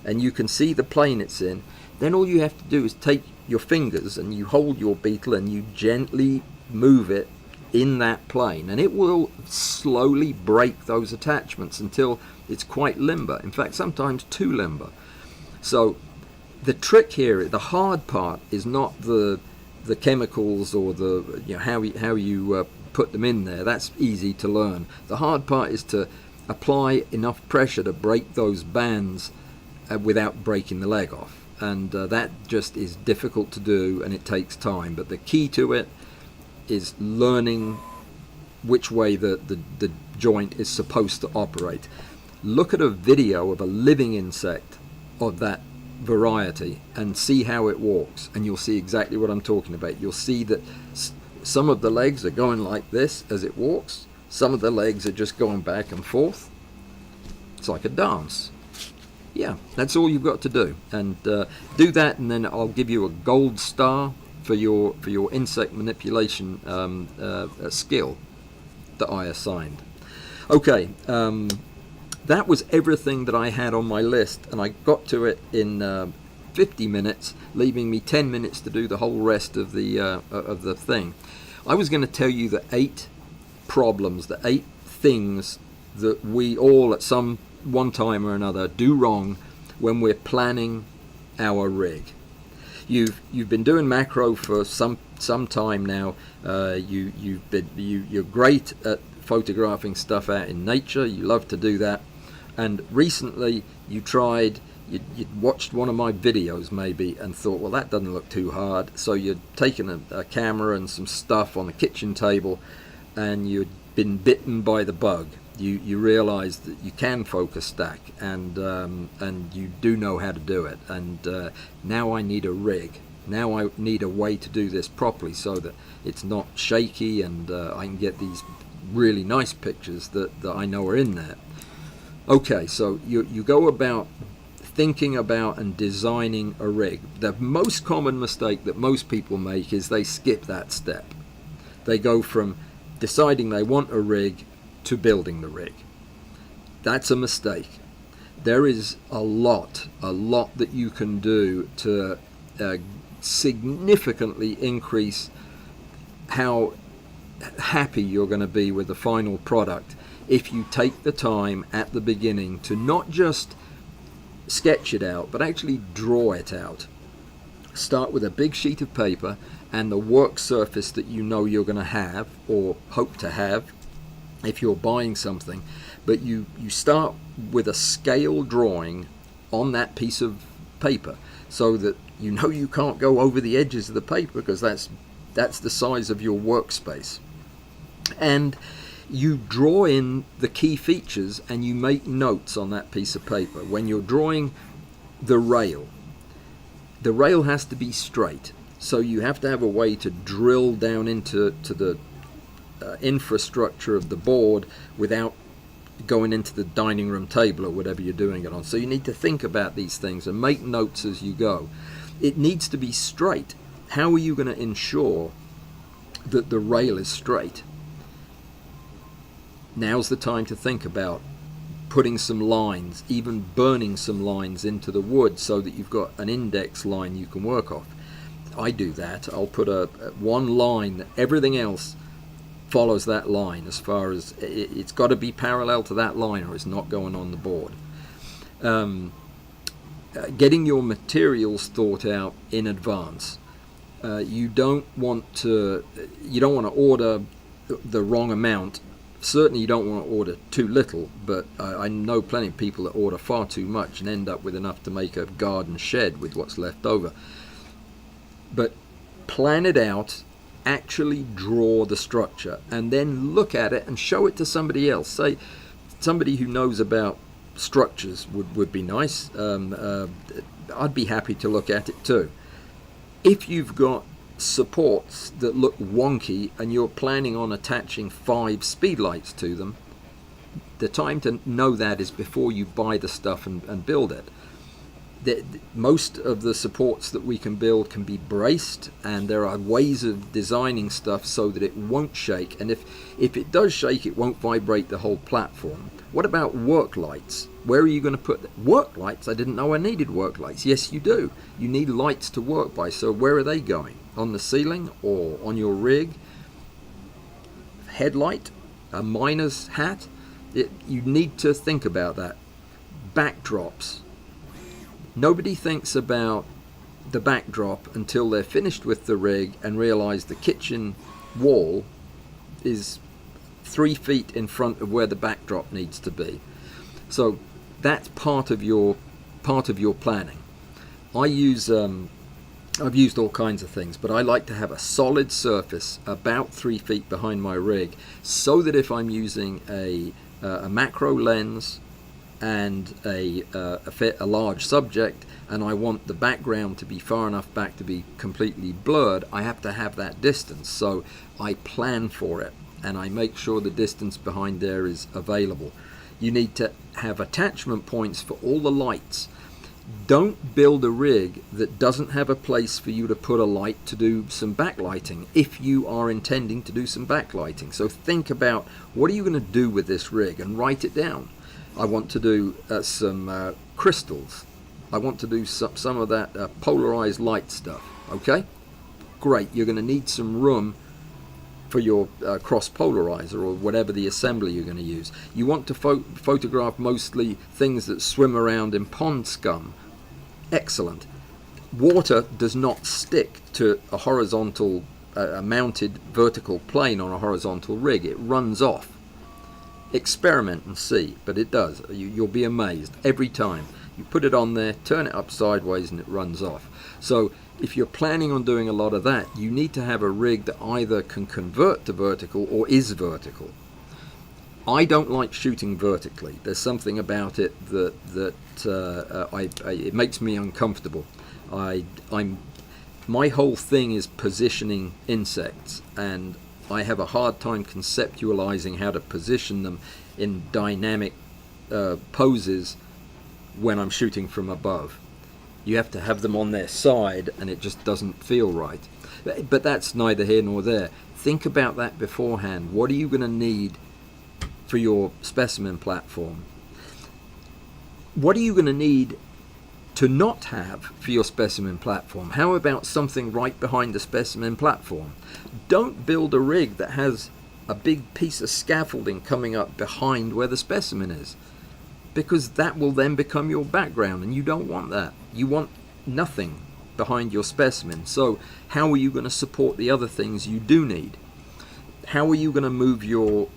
and you can see the plane it's in, then all you have to do is take your fingers and you hold your beetle and you gently move it in that plane, and it will slowly break those attachments until it's quite limber. In fact, sometimes too limber. So the trick here, the hard part, is not the chemicals or how you put them in there. That's easy to learn. The hard part is to apply enough pressure to break those bands without breaking the leg off, and that just is difficult to do, and it takes time. But the key to it is learning which way the joint is supposed to operate. Look at a video of a living insect of that variety and see how it walks, and you'll see exactly what I'm talking about. You'll see that some of the legs are going like this as it walks, some of the legs are just going back and forth. It's like a dance. Yeah, that's all you've got to do, and do that, and then I'll give you a gold star for your insect manipulation skill that I assigned. Okay, that was everything that I had on my list, and I got to it in 50 minutes, leaving me 10 minutes to do the whole rest of the thing. I was going to tell you the 8 problems, the 8 things that we all at some one time or another do wrong when we're planning our rig. You've been doing macro for some time now. You're great at photographing stuff out in nature. You love to do that. And recently you watched one of my videos maybe and thought, well, that doesn't look too hard. So you'd taken a camera and some stuff on the kitchen table, and you'd been bitten by the bug. you realize that you can focus stack, and you do know how to do it. And now I need a rig. Now I need a way to do this properly so that it's not shaky, and I can get these really nice pictures that I know are in there. Okay, so you go about thinking about and designing a rig. The most common mistake that most people make is they skip that step. They go from deciding they want a rig to building the rig. That's a mistake. There is a lot that you can do to significantly increase how happy you're going to be with the final product if you take the time at the beginning to not just sketch it out, but actually draw it out. Start with a big sheet of paper and the work surface that you know you're going to have or hope to have if you're buying something, but you start with a scale drawing on that piece of paper so that you know you can't go over the edges of the paper, because that's the size of your workspace. And you draw in the key features and you make notes on that piece of paper. When you're drawing the rail has to be straight, so you have to have a way to drill down into the infrastructure of the board without going into the dining room table or whatever you're doing it on. So you need to think about these things and make notes as you go. It needs to be straight. How are you going to ensure that the rail is straight? Now's the time to think about putting some lines, even burning some lines into the wood so that you've got an index line you can work off. I do that. I'll put one line that everything else follows that line, as far as it's got to be parallel to that line or it's not going on the board. Getting your materials thought out in advance. You don't want to order the wrong amount. Certainly you don't want to order too little, but I know plenty of people that order far too much and end up with enough to make a garden shed with what's left over. But plan it out, actually draw the structure, and then look at it and show it to somebody else. Say, somebody who knows about structures would be nice. I'd be happy to look at it too. If you've got supports that look wonky and you're planning on attaching 5 speedlights to them, the time to know that is before you buy the stuff and build it. Most of the supports that we can build can be braced, and there are ways of designing stuff so that it won't shake, and if it does shake, it won't vibrate the whole platform. What about work lights? Where are you going to put work lights? I didn't know I needed work lights. Yes, you do. You need lights to work by, so where are they going? On the ceiling or on your rig? Headlight? A miner's hat? You need to think about that. Backdrops. Nobody thinks about the backdrop until they're finished with the rig and realize the kitchen wall is 3 feet in front of where the backdrop needs to be. So that's part of your planning. I've used all kinds of things, but I like to have a solid surface about 3 feet behind my rig, so that if I'm using a macro lens and a large subject, and I want the background to be far enough back to be completely blurred, I have to have that distance. So I plan for it, and I make sure the distance behind there is available. You need to have attachment points for all the lights. Don't build a rig that doesn't have a place for you to put a light to do some backlighting, if you are intending to do some backlighting. So think about, what are you going to do with this rig, and write it down. I want to do some crystals. I want to do some of that polarized light stuff. Okay? Great. You're going to need some room for your cross polarizer or whatever the assembly you're going to use. You want to photograph mostly things that swim around in pond scum. Excellent. Water does not stick to a horizontal, a mounted vertical plane on a horizontal rig. It runs off. Experiment and see, but it does. You'll be amazed every time. You put it on there, turn it up sideways, and it runs off. So if you're planning on doing a lot of that, you need to have a rig that either can convert to vertical or is vertical. I don't like shooting vertically. There's something about it that it makes me uncomfortable. My whole thing is positioning insects, and I have a hard time conceptualizing how to position them in dynamic poses when I'm shooting from above. You have to have them on their side, and it just doesn't feel right. But that's neither here nor there. Think about that beforehand. What are you going to need for your specimen platform? What are you going to need to not have for your specimen platform? How about something right behind the specimen platform? Don't build a rig that has a big piece of scaffolding coming up behind where the specimen is, because that will then become your background, and you don't want that. You want nothing behind your specimen. So how are you going to support the other things you do need? How are you going to move your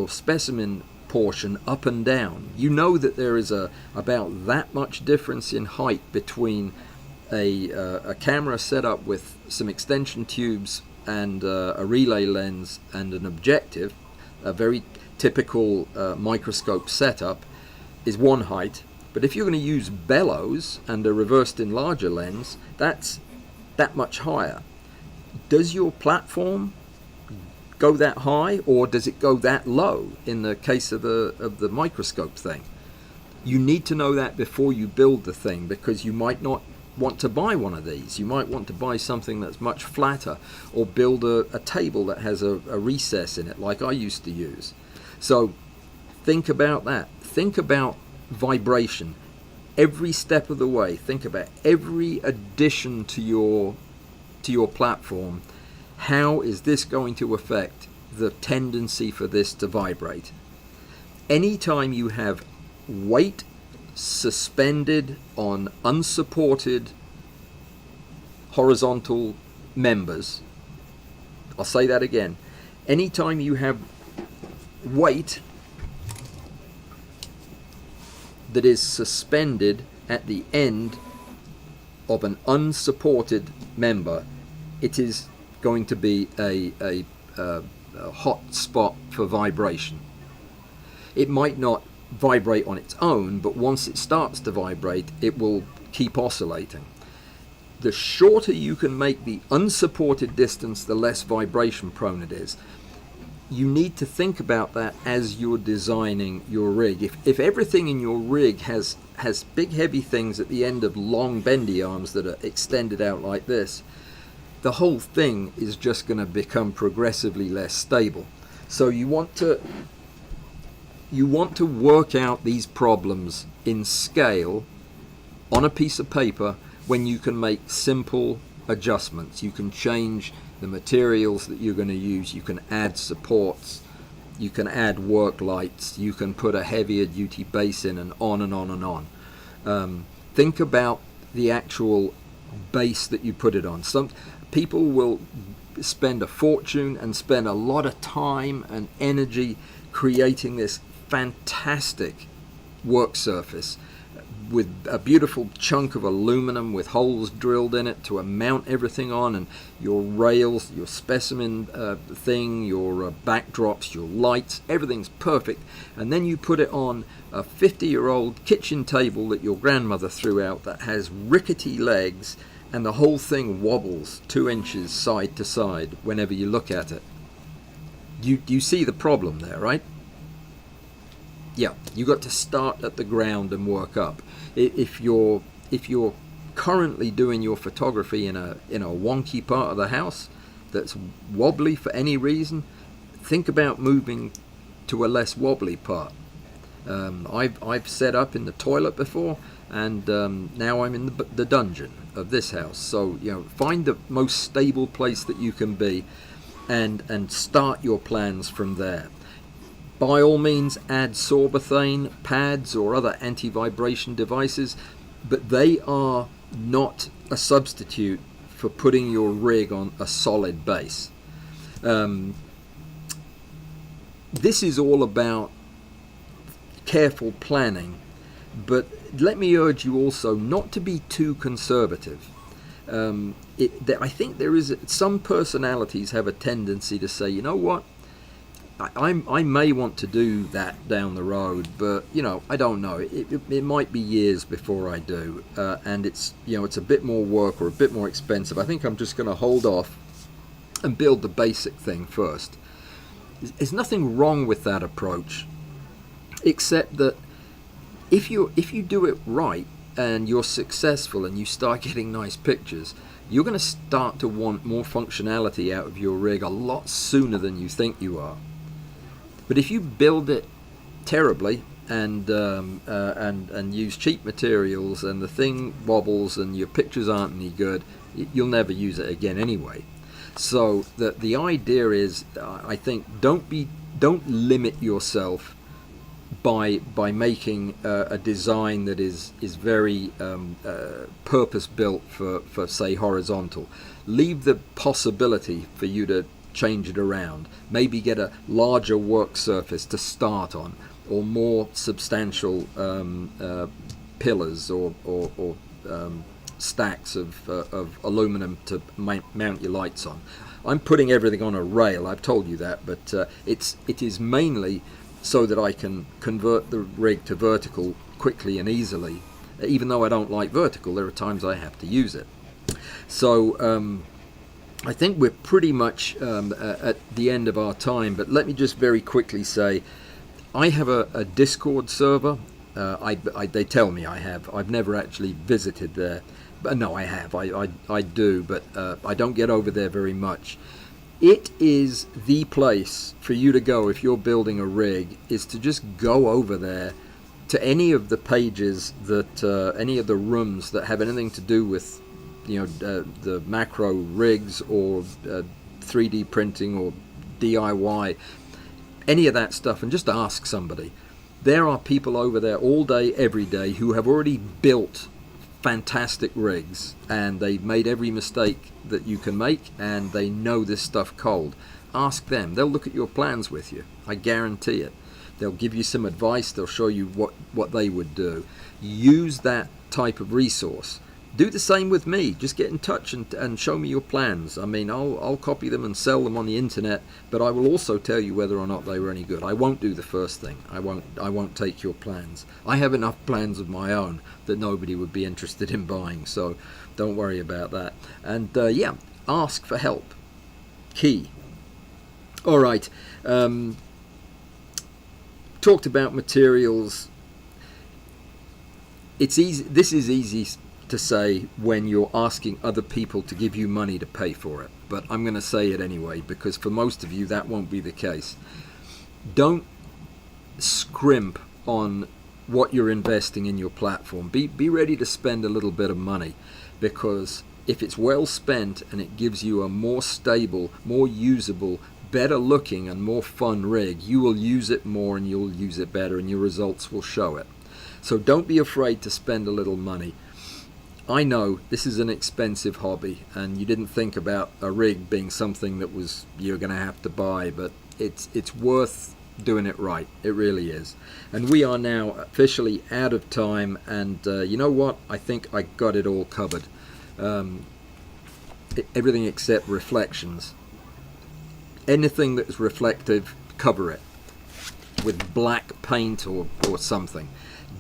specimen portion up and down? You know that there is about that much difference in height between a camera set up with some extension tubes and a relay lens and an objective. A very typical microscope setup is one height, but if you're going to use bellows and a reversed enlarger lens, that's that much higher. Does your platform go that high, or does it go that low in the case of the microscope thing? You need to know that before you build the thing, because you might not want to buy one of these. You might want to buy something that's much flatter, or build a table that has a recess in it like I used to use. So think about that. Think about vibration every step of the way. Think about every addition to your platform. How is this going to affect the tendency for this to vibrate? Anytime you have weight suspended on unsupported horizontal members, I'll say that again. Anytime you have weight that is suspended at the end of an unsupported member, it is going to be a hot spot for vibration. It might not vibrate on its own, but once it starts to vibrate, it will keep oscillating. The shorter you can make the unsupported distance, the less vibration prone it is. You need to think about that as you're designing your rig. If everything in your rig has big heavy things at the end of long bendy arms that are extended out like this, the whole thing is just going to become progressively less stable. So you want to work out these problems in scale on a piece of paper when you can make simple adjustments. You can change the materials that you're going to use. You can add supports. You can add work lights. You can put a heavier duty base in, and on and on and on. Think about the actual base that you put it on. Some people will spend a fortune and spend a lot of time and energy creating this fantastic work surface with a beautiful chunk of aluminum with holes drilled in it to mount everything on, and your rails, your specimen thing, your backdrops, your lights, everything's perfect. And then you put it on a 50-year-old kitchen table that your grandmother threw out that has rickety legs, and the whole thing wobbles 2 inches side to side whenever you look at it. You see the problem there, right? Yeah, you got to start at the ground and work up. If you're currently doing your photography in a wonky part of the house that's wobbly for any reason, think about moving to a less wobbly part. I've set up in the toilet before, and now I'm in the dungeon of this house. So find the most stable place that you can be, and start your plans from there. By all means, add sorbothane pads or other anti-vibration devices, but they are not a substitute for putting your rig on a solid base. This is all about careful planning, but let me urge you also not to be too conservative. I think there is some personalities have a tendency to say, you know what, I may want to do that down the road, but I don't know. It might be years before I do, and it's it's a bit more work or a bit more expensive. I think I'm just going to hold off and build the basic thing first. There's nothing wrong with that approach, except that if you do it right and you're successful and you start getting nice pictures, you're going to start to want more functionality out of your rig a lot sooner than you think you are. But if you build it terribly and use cheap materials and the thing wobbles and your pictures aren't any good, you'll never use it again anyway. So the idea is, I think, don't limit yourself by making a design that is very purpose built for say horizontal. Leave the possibility for you to change it around. Maybe get a larger work surface to start on, or more substantial pillars or stacks of aluminum to mount your lights on. I'm putting everything on a rail, I've told you that, but it is mainly so that I can convert the rig to vertical quickly and easily. Even though I don't like vertical, there are times I have to use it. So I think we're pretty much at the end of our time, but let me just very quickly say, I have a Discord server. They tell me I have. I've never actually visited there. But no, I have. I do, but I don't get over there very much. It is the place for you to go if you're building a rig, is to just go over there to any of the pages that, any of the rooms that have anything to do with, the macro rigs or 3D printing or DIY, any of that stuff, and just ask somebody. There are people over there all day, every day, who have already built fantastic rigs, and they've made every mistake that you can make, and they know this stuff cold. Ask them. They'll look at your plans with you. I guarantee it. They'll give you some advice. They'll show you what they would do. Use that type of resource. Do the same with me. Just get in touch and show me your plans. I mean, I'll copy them and sell them on the internet, but I will also tell you whether or not they were any good. I won't do the first thing. I won't take your plans. I have enough plans of my own that nobody would be interested in buying, so don't worry about that. And yeah, ask for help. Key. All right. Talked about materials. It's easy. This is easy to say when you're asking other people to give you money to pay for it, but I'm going to say it anyway, because for most of you that won't be the case. Don't scrimp on what you're investing in your platform. Be ready to spend a little bit of money, because if it's well spent and it gives you a more stable, more usable, better looking and more fun rig, you will use it more and you'll use it better, and your results will show it. So don't be afraid to spend a little money. I know this is an expensive hobby, and you didn't think about a rig being something that you're going to have to buy, but it's worth doing it right. It really is. And we are now officially out of time, and you know what? I think I got it all covered. Everything except reflections. Anything that's reflective, cover it with black paint or something.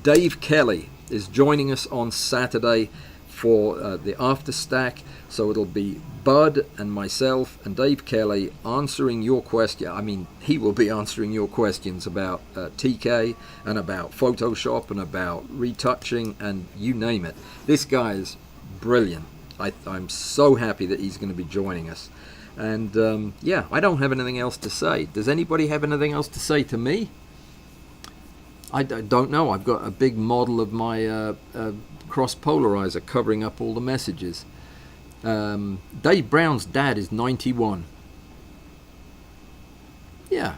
Dave Kelly is joining us on Saturday for the after stack, so it'll be Bud and myself and Dave Kelly answering your question. I mean, he will be answering your questions about TK and about Photoshop and about retouching and you name it. This guy is brilliant. I'm so happy that he's going to be joining us. And yeah, I don't have anything else to say. Does anybody have anything else to say to me? I don't know. I've got a big model of my cross polarizer covering up all the messages. Dave Brown's dad is 91. Yeah.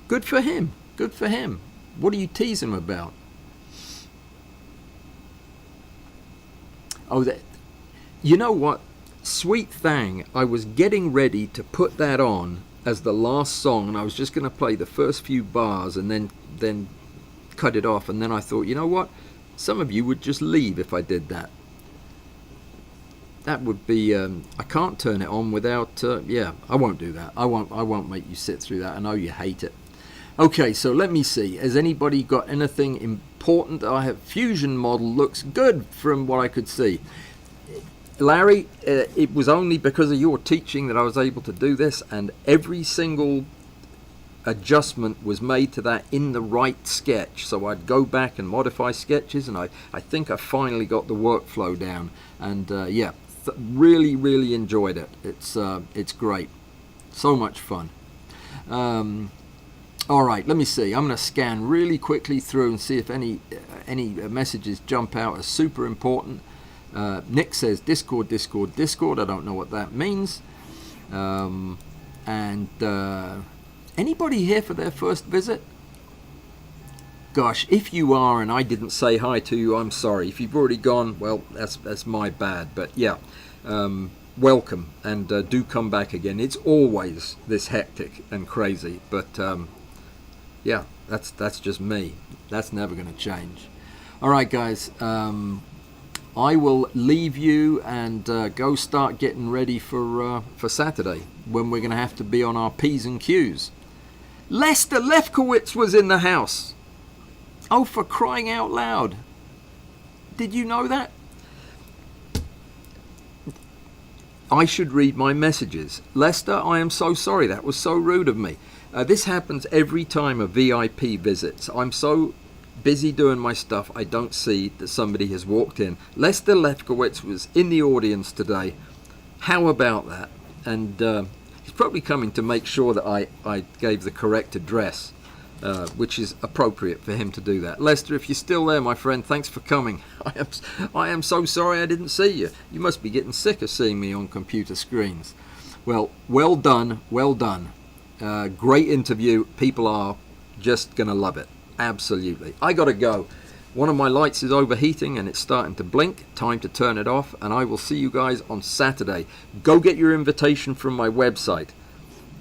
Good for him. Good for him. What do you tease him about? Oh, you know what? Sweet Thang, I was getting ready to put that on as the last song, and I was just going to play the first few bars and then cut it off, and then I thought, you know what? Some of you would just leave if I did that. that would be. I can't turn it on without. Yeah, I won't do that. I won't make you sit through that. I know you hate it. Okay, so let me see. Has anybody got anything important? I have Fusion model looks good from what I could see. Larry, it was only because of your teaching that I was able to do this, and every single adjustment was made to that in the right sketch. So I'd go back and modify sketches, and I think I finally got the workflow down. And yeah, really enjoyed it. It's great, so much fun. All right, let me see. I'm going to scan really quickly through and see if any messages jump out as super important. Nick says Discord. I don't know what that means. Anybody here for their first visit? Gosh, if you are and I didn't say hi to you, I'm sorry. If you've already gone, well, that's my bad. But yeah, welcome, and do come back again. It's always this hectic and crazy, but yeah, that's just me. That's never going to change. All right, guys. I will leave you and go start getting ready for Saturday, when we're going to have to be on our P's and Q's. Lester Lefkowitz was in the house. Oh, for crying out loud. Did you know that? I should read my messages. Lester, I am so sorry. That was so rude of me. This happens every time a VIP visits. I'm so busy doing my stuff, I don't see that somebody has walked in. Lester Lefkowitz was in the audience today. How about that? And he's probably coming to make sure that I gave the correct address, which is appropriate for him to do that. Lester, if you're still there, my friend, thanks for coming. I am so sorry I didn't see you. You must be getting sick of seeing me on computer screens. Well done. Great interview. People are just going to love it. Absolutely. I gotta go. One of my lights is overheating and it's starting to blink. Time to turn it off, and I will see you guys on Saturday. Go get your invitation from my website.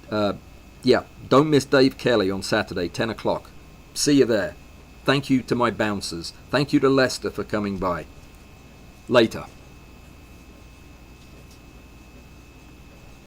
Yeah, don't miss Dave Kelly on Saturday, 10 o'clock. See you there. Thank you to my bouncers. Thank you to Lester for coming by. Later.